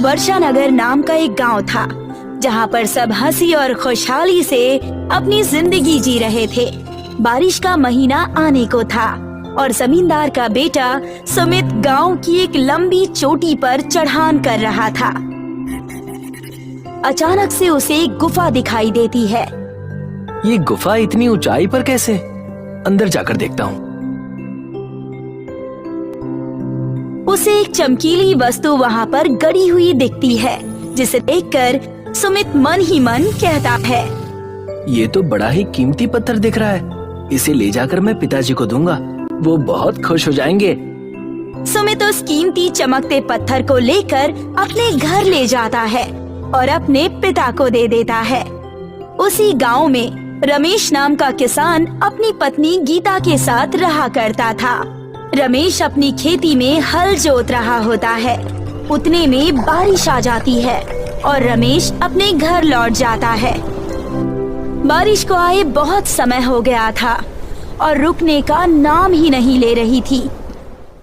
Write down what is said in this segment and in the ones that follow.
वर्षा नगर नाम का एक गांव था, जहां पर सब हंसी और खुशहाली से अपनी जिंदगी जी रहे थे। बारिश का महीना आने को था और जमींदार का बेटा सुमित गांव की एक लंबी चोटी पर चढ़ान कर रहा था। अचानक से उसे एक गुफा दिखाई देती है। ये गुफा इतनी ऊंचाई पर कैसे? अंदर जाकर देखता हूँ। उसे एक चमकीली वस्तु वहाँ पर गड़ी हुई दिखती है, जिसे देखकर सुमित मन ही मन कहता है, ये तो बड़ा ही कीमती पत्थर दिख रहा है। इसे ले जाकर मैं पिताजी को दूंगा, वो बहुत खुश हो जाएंगे। सुमित उस कीमती चमकते पत्थर को लेकर अपने घर ले जाता है और अपने पिता को दे देता है। उसी गांव में रमेश नाम का किसान अपनी पत्नी गीता के साथ रहा करता था। रमेश अपनी खेती में हल जोत रहा होता है। उतने में बारिश आ जाती है और रमेश अपने घर लौट जाता है। बारिश को आए बहुत समय हो गया था और रुकने का नाम ही नहीं ले रही थी।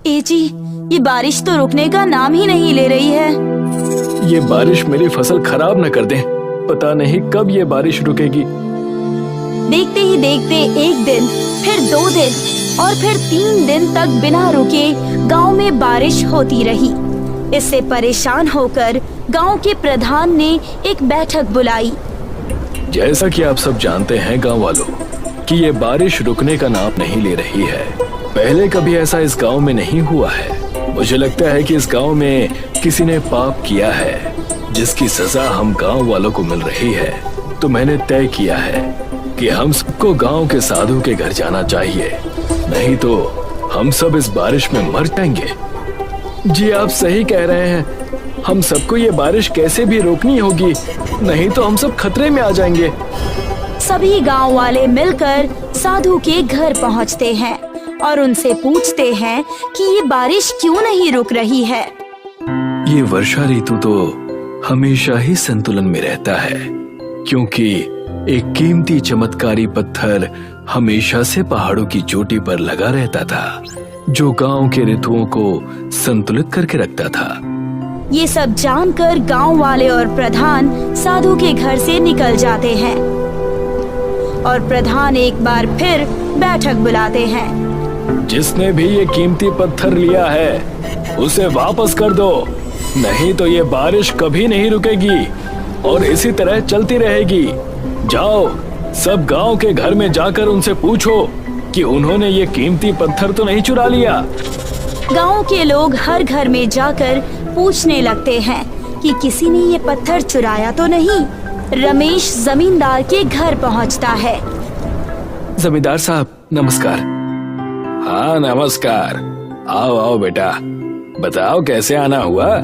जी, ये बारिश तो रुकने का नाम ही नहीं ले रही है। ये बारिश मेरी फसल खराब न कर दे। पता नहीं कब ये बारिश रुकेगी। देखते ही देखते एक दिन, फिर 2 दिन और फिर 3 दिन तक बिना रुके गांव में बारिश होती रही। इससे परेशान होकर गांव के प्रधान ने एक बैठक बुलाई। जैसा कि आप सब जानते हैं गांव वालों, कि ये बारिश रुकने का नाम नहीं ले रही है। पहले कभी ऐसा इस गांव में नहीं हुआ है। मुझे लगता है कि इस गांव में किसी ने पाप किया है, जिसकी सजा हम गांव वालों को मिल रही है। तो मैंने तय किया है कि हम सबको गांव के साधु के घर जाना चाहिए, नहीं तो हम सब इस बारिश में मर जाएंगे। जी, आप सही कह रहे हैं। हम सबको ये बारिश कैसे भी रोकनी होगी, नहीं तो हम सब खतरे में आ जाएंगे। सभी गांव वाले मिलकर साधु के घर पहुंचते हैं और उनसे पूछते हैं कि ये बारिश क्यों नहीं रुक रही है। ये वर्षा ऋतु तो हमेशा ही संतुलन में रहता है, क्योंकि एक कीमती चमत्कारी पत्थर हमेशा से पहाड़ों की चोटी पर लगा रहता था, जो गांव के ऋतुओं को संतुलित करके रखता था। ये सब जानकर गांव वाले और प्रधान साधु के घर से निकल जाते हैं और प्रधान एक बार फिर बैठक बुलाते हैं। जिसने भी ये कीमती पत्थर लिया है, उसे वापस कर दो, नहीं तो ये बारिश कभी नहीं रुकेगी और इसी तरह चलती रहेगी। जाओ, सब गांव के घर में जाकर उनसे पूछो कि उन्होंने ये कीमती पत्थर तो नहीं चुरा लिया। गांव के लोग हर घर में जाकर पूछने लगते हैं कि किसी ने ये पत्थर चुराया तो नहीं। रमेश जमींदार के घर पहुंचता है। जमींदार साहब, नमस्कार। हाँ, नमस्कार। आओ आओ बेटा, बताओ कैसे आना हुआ।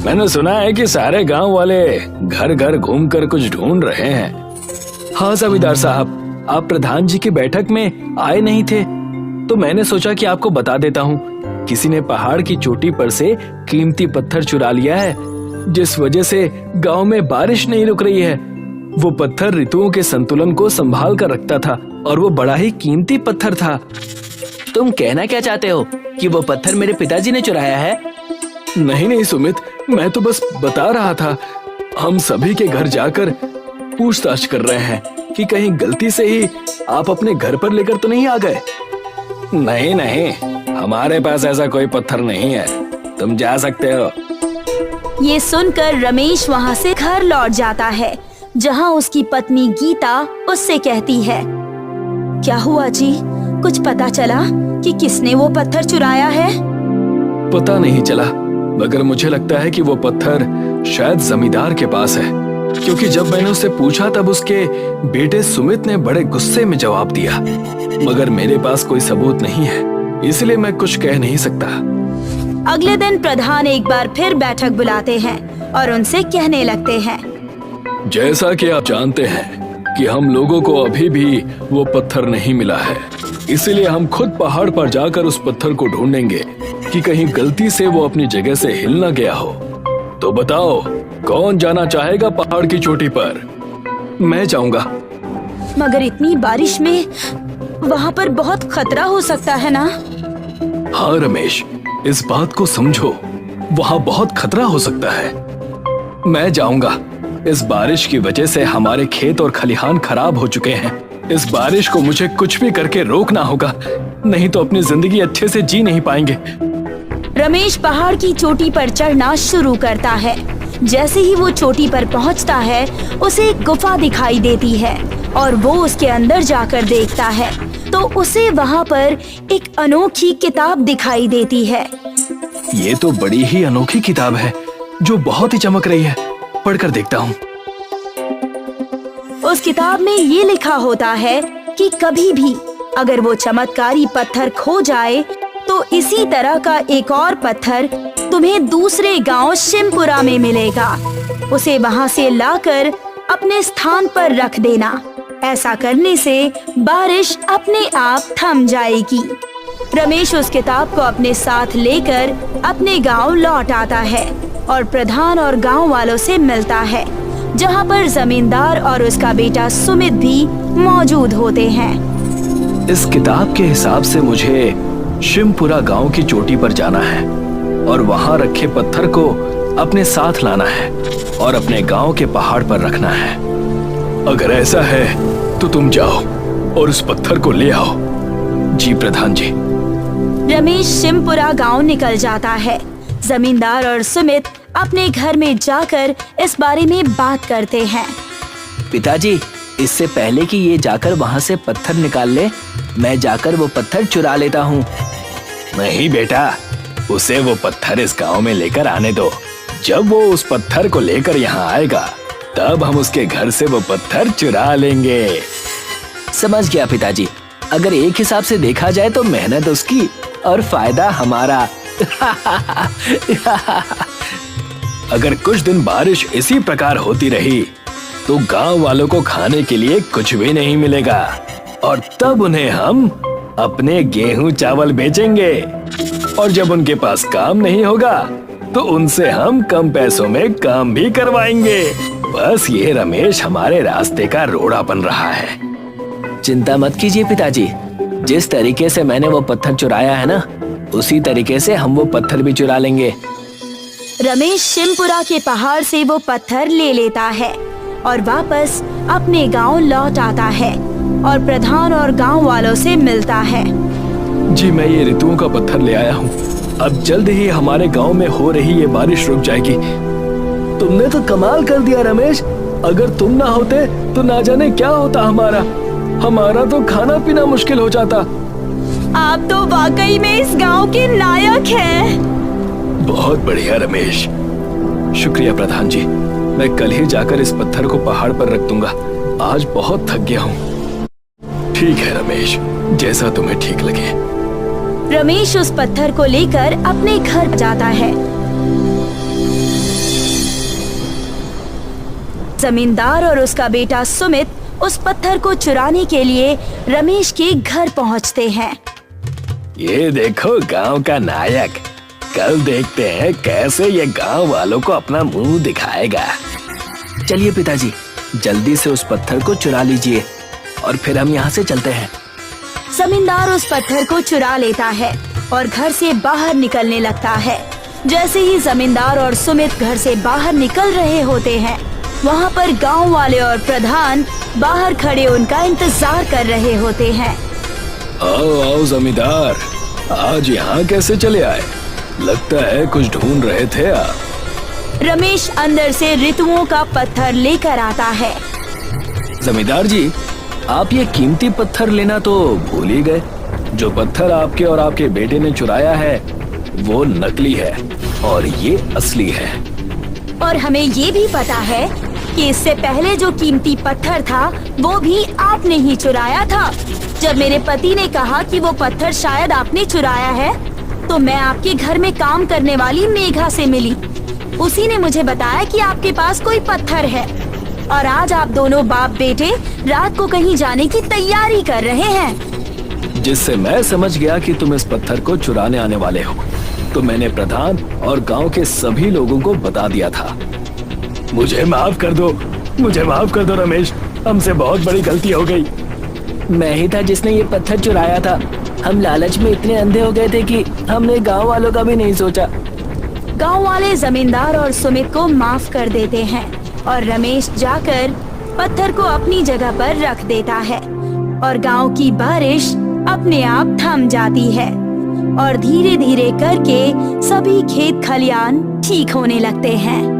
मैंने सुना है कि सारे गांव वाले घर घर घूमकर कुछ ढूंढ रहे हैं। हाँ जमींदार साहब, आप प्रधान जी की बैठक में आए नहीं थे, तो मैंने सोचा कि आपको बता देता हूँ। किसी ने पहाड़ की चोटी पर से कीमती पत्थर चुरा लिया है, जिस वजह से गांव में बारिश नहीं रुक रही है। वो पत्थर ऋतुओं के संतुलन को संभाल कर रखता था और वो बड़ा ही कीमती पत्थर था। तुम कहना क्या चाहते हो कि वो पत्थर मेरे पिताजी ने चुराया है? नहीं नहीं सुमित, मैं तो बस बता रहा था। हम सभी के घर जाकर पूछताछ कर रहे हैं कि कहीं गलती से ही आप अपने घर पर लेकर तो नहीं आ गए। नहीं नहीं, हमारे पास ऐसा कोई पत्थर नहीं है, तुम जा सकते हो। ये सुनकर रमेश वहाँ से घर लौट जाता है, जहाँ उसकी पत्नी गीता उससे कहती है, क्या हुआ जी, कुछ पता चला कि किसने वो पत्थर चुराया है? पता नहीं चला, मगर मुझे लगता है कि वो पत्थर शायद जमींदार के पास है, क्योंकि जब मैंने उससे पूछा तब उसके बेटे सुमित ने बड़े गुस्से में जवाब दिया। मगर मेरे पास कोई सबूत नहीं है, इसलिए मैं कुछ कह नहीं सकता। अगले दिन प्रधान एक बार फिर बैठक बुलाते हैं और उनसे कहने लगते हैं, जैसा कि आप जानते हैं कि हम लोगों को अभी भी वो पत्थर नहीं मिला है, इसीलिए हम खुद पहाड़ पर जाकर उस पत्थर को ढूंढेंगे कि कहीं गलती से वो अपनी जगह से हिल न गया हो। तो बताओ, कौन जाना चाहेगा पहाड़ की चोटी पर? मैं जाऊंगा। मगर इतनी बारिश में वहाँ पर बहुत खतरा हो सकता है ना? हाँ रमेश, इस बात को समझो, वहाँ बहुत खतरा हो सकता है। मैं जाऊंगा। इस बारिश की वजह से हमारे खेत और खलिहान खराब हो चुके हैं। इस बारिश को मुझे कुछ भी करके रोकना होगा, नहीं तो अपनी जिंदगी अच्छे से जी नहीं पाएंगे। रमेश पहाड़ की चोटी पर चढ़ना शुरू करता है। जैसे ही वो चोटी पर पहुंचता है, उसे एक गुफा दिखाई देती है और वो उसके अंदर जाकर देखता है तो उसे वहाँ पर एक अनोखी किताब दिखाई देती है। ये तो बड़ी ही अनोखी किताब है जो बहुत ही चमक रही है। पढ़कर देखता हूँ। उस किताब में ये लिखा होता है कि कभी भी अगर वो चमत्कारी पत्थर खो जाए तो इसी तरह का एक और पत्थर तुम्हें दूसरे गांव शिमपुरा में मिलेगा। उसे वहां से लाकर अपने स्थान पर रख देना। ऐसा करने से बारिश अपने आप थम जाएगी। रमेश उस किताब को अपने साथ लेकर अपने गांव लौट आता है और प्रधान और गांव वालों से मिलता है, जहां पर जमींदार और उसका बेटा सुमित भी मौजूद होते हैं। इस किताब के हिसाब से मुझे शिमपुरा गांव की चोटी पर जाना है और वहां रखे पत्थर को अपने साथ लाना है और अपने गांव के पहाड़ पर रखना है। अगर ऐसा है तो तुम जाओ और उस पत्थर को ले आओ। जी प्रधान जी। रमेश शिमपुरा गांव निकल जाता है। जमींदार और सुमित अपने घर में जाकर इस बारे में बात करते हैं। पिताजी, इससे पहले कि ये जाकर वहाँ से पत्थर निकाल ले, मैं जाकर वो पत्थर चुरा लेता हूँ। नहीं बेटा, उसे वो पत्थर इस गांव में लेकर आने दो। जब वो उस पत्थर को लेकर यहाँ आएगा तब हम उसके घर से वो पत्थर चुरा लेंगे। समझ गया पिताजी। अगर एक हिसाब से देखा जाए तो मेहनत उसकी और फायदा हमारा। अगर कुछ दिन बारिश इसी प्रकार होती रही तो गांव वालों को खाने के लिए कुछ भी नहीं मिलेगा और तब उन्हें हम अपने गेहूं चावल बेचेंगे और जब उनके पास काम नहीं होगा तो उनसे हम कम पैसों में काम भी करवाएंगे। बस ये रमेश हमारे रास्ते का रोड़ा बन रहा है। चिंता मत कीजिए पिताजी, जिस तरीके से मैंने वो पत्थर चुराया है ना, उसी तरीके से हम वो पत्थर भी चुरा लेंगे। रमेश शिमपुरा के पहाड़ से वो पत्थर ले लेता है और वापस अपने गांव लौट आता है और प्रधान और गांव वालों से मिलता है। जी मैं ये ऋतुओं का पत्थर ले आया हूँ। अब जल्द ही हमारे गांव में हो रही ये बारिश रुक जाएगी। तुमने तो कमाल कर दिया रमेश। अगर तुम ना होते तो ना जाने क्या होता हमारा तो खाना पीना मुश्किल हो जाता। आप तो वाकई में इस गांव के नायक हैं। बहुत बढ़िया रमेश, शुक्रिया प्रधान जी। मैं कल ही जाकर इस पत्थर को पहाड़ पर रख दूंगा। आज बहुत थक गया हूँ। ठीक है रमेश, जैसा तुम्हें ठीक लगे। रमेश उस पत्थर को लेकर अपने घर जाता है। जमींदार और उसका बेटा सुमित उस पत्थर को चुराने के लिए रमेश के घर पहुंचते हैं। ये देखो गांव का नायक। कल देखते हैं कैसे ये गांव वालों को अपना मुंह दिखाएगा। चलिए पिताजी, जल्दी से उस पत्थर को चुरा लीजिए और फिर हम यहाँ से चलते हैं। जमींदार उस पत्थर को चुरा लेता है और घर से बाहर निकलने लगता है। जैसे ही जमींदार और सुमित घर से बाहर निकल रहे होते हैं, वहाँ पर गांव वाले और प्रधान बाहर खड़े उनका इंतजार कर रहे होते हैं। आओ आओ जमींदार, आज यहाँ कैसे चले आए? लगता है कुछ ढूंढ रहे थे आप। रमेश अंदर से ऋतुओं का पत्थर लेकर आता है। जमींदार जी, आप ये कीमती पत्थर लेना तो भूल ही गए। जो पत्थर आपके और आपके बेटे ने चुराया है वो नकली है और ये असली है। और हमें ये भी पता है कि इससे पहले जो कीमती पत्थर था वो भी आपने ही चुराया था। जब मेरे पति ने कहा कि वो पत्थर शायद आपने चुराया है तो मैं आपके घर में काम करने वाली मेघा से मिली। उसी ने मुझे बताया कि आपके पास कोई पत्थर है और आज आप दोनों बाप बेटे रात को कहीं जाने की तैयारी कर रहे हैं। जिससे मैं समझ गया कि तुम इस पत्थर को चुराने आने वाले हो, तो मैंने प्रधान और गांव के सभी लोगों को बता दिया था। मुझे माफ कर दो रमेश, हमसे बहुत बड़ी गलती हो गई। मैं ही था जिसने ये पत्थर चुराया था। हम लालच में इतने अंधे हो गए थे कि हमने गांव वालों का भी नहीं सोचा। गांव वाले जमींदार और सुमित को माफ कर देते हैं और रमेश जाकर पत्थर को अपनी जगह पर रख देता है और गांव की बारिश अपने आप थम जाती है और धीरे धीरे करके सभी खेत खलियान ठीक होने लगते हैं।